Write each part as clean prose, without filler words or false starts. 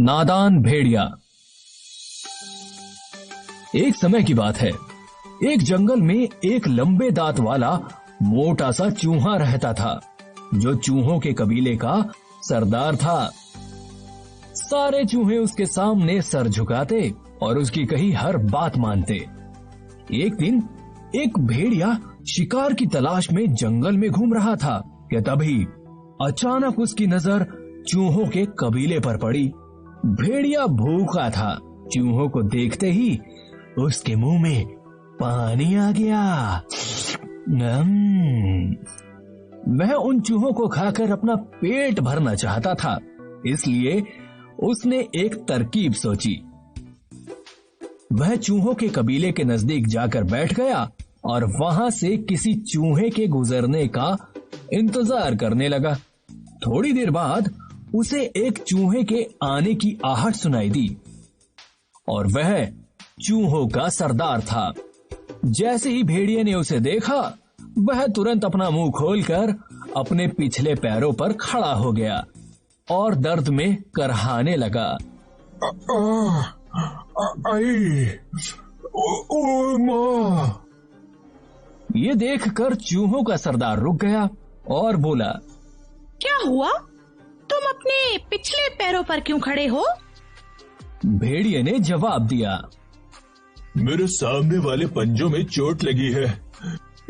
नादान भेड़िया। एक समय की बात है, एक जंगल में एक लंबे दांत वाला मोटा सा चूहा रहता था, जो चूहों के कबीले का सरदार था। सारे चूहे उसके सामने सर झुकाते और उसकी कही हर बात मानते। एक दिन एक भेड़िया शिकार की तलाश में जंगल में घूम रहा था कि तभी अचानक उसकी नजर चूहों के कबीले पर पड़ी। भेड़िया भूखा था। चूहों को देखते ही उसके मुंह में पानी आ गया। वह उन चूहों को खाकर अपना पेट भरना चाहता था, इसलिए उसने एक तरकीब सोची। वह चूहों के कबीले के नजदीक जाकर बैठ गया और वहां से किसी चूहे के गुजरने का इंतजार करने लगा। थोड़ी देर बाद उसे एक चूहे के आने की आहट सुनाई दी और वह चूहों का सरदार था। जैसे ही भेड़िए ने उसे देखा, वह तुरंत अपना मुंह खोलकर अपने पिछले पैरों पर खड़ा हो गया और दर्द में करहाने लगा। मां। ये देखकर चूहों का सरदार रुक गया और बोला, क्या हुआ? तुम अपने पिछले पैरों पर क्यों खड़े हो? भेड़िए ने जवाब दिया, मेरे सामने वाले पंजों में चोट लगी है,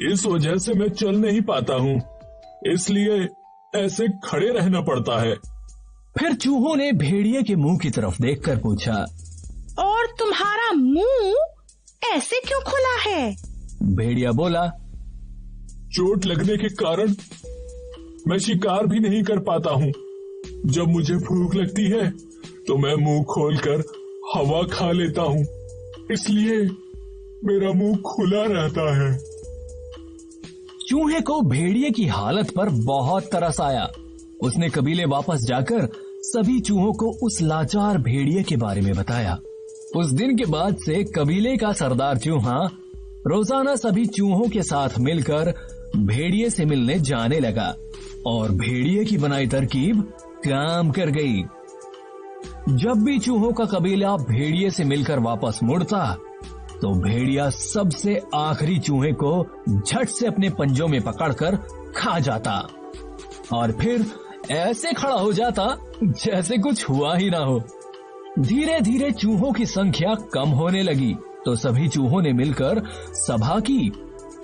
इस वजह से मैं चल नहीं पाता हूँ, इसलिए ऐसे खड़े रहना पड़ता है। फिर चूहों ने भेड़िए के मुंह की तरफ देखकर पूछा, और तुम्हारा मुंह ऐसे क्यों खुला है? भेड़िया बोला, चोट लगने के कारण मैं शिकार भी नहीं कर पाता हूँ। जब मुझे भूख लगती है तो मैं मुंह खोलकर हवा खा लेता हूँ, इसलिए मेरा मुंह खुला रहता है। चूहे को भेड़िए की हालत पर बहुत तरस आया। उसने कबीले वापस जाकर सभी चूहों को उस लाचार भेड़िए के बारे में बताया। उस दिन के बाद से कबीले का सरदार चूहा रोजाना सभी चूहों के साथ मिलकर भेड़िए से मिलने जाने लगा और भेड़िए की बनाई तरकीब काम कर गई। जब भी चूहों का कबीला भेड़िए से मिलकर वापस मुड़ता, तो भेड़िया सबसे आखिरी चूहे को झट से अपने पंजों में पकड़कर खा जाता और फिर ऐसे खड़ा हो जाता जैसे कुछ हुआ ही ना हो। धीरे धीरे चूहों की संख्या कम होने लगी, तो सभी चूहों ने मिलकर सभा की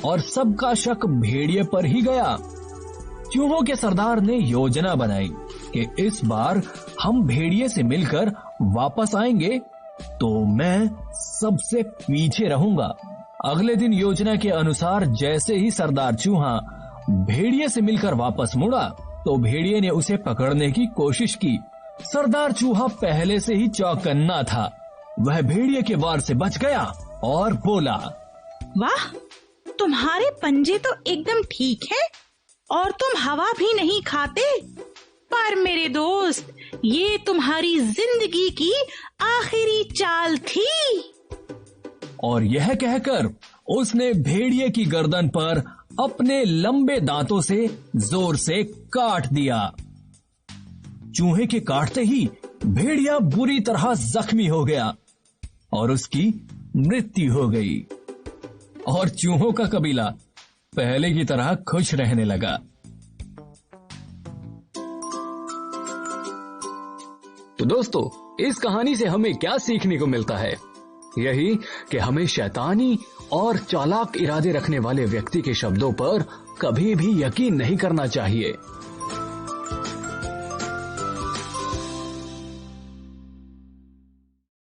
और सबका शक भेड़िए पर ही गया। चूहों के सरदार ने योजना बनाई कि इस बार हम भेड़िए से मिलकर वापस आएंगे तो मैं सबसे पीछे रहूंगा। अगले दिन योजना के अनुसार जैसे ही सरदार चूहा भेड़िए से मिलकर वापस मुड़ा, तो भेड़िए ने उसे पकड़ने की कोशिश की। सरदार चूहा पहले से ही चौकन्ना था। वह भेड़िए के वार से बच गया और बोला, वाह, तुम्हारे पंजे तो एकदम ठीक है और तुम हवा भी नहीं खाते। पर मेरे दोस्त, ये तुम्हारी जिंदगी की आखिरी चाल थी। और यह कहकर उसने भेड़िए की गर्दन पर अपने लंबे दांतों से जोर से काट दिया। चूहे के काटते ही भेड़िया बुरी तरह जख्मी हो गया और उसकी मृत्यु हो गई और चूहों का कबीला पहले की तरह खुश रहने लगा। तो दोस्तों, इस कहानी से हमें क्या सीखने को मिलता है? यही कि हमें शैतानी और चालाक इरादे रखने वाले व्यक्ति के शब्दों पर कभी भी यकीन नहीं करना चाहिए।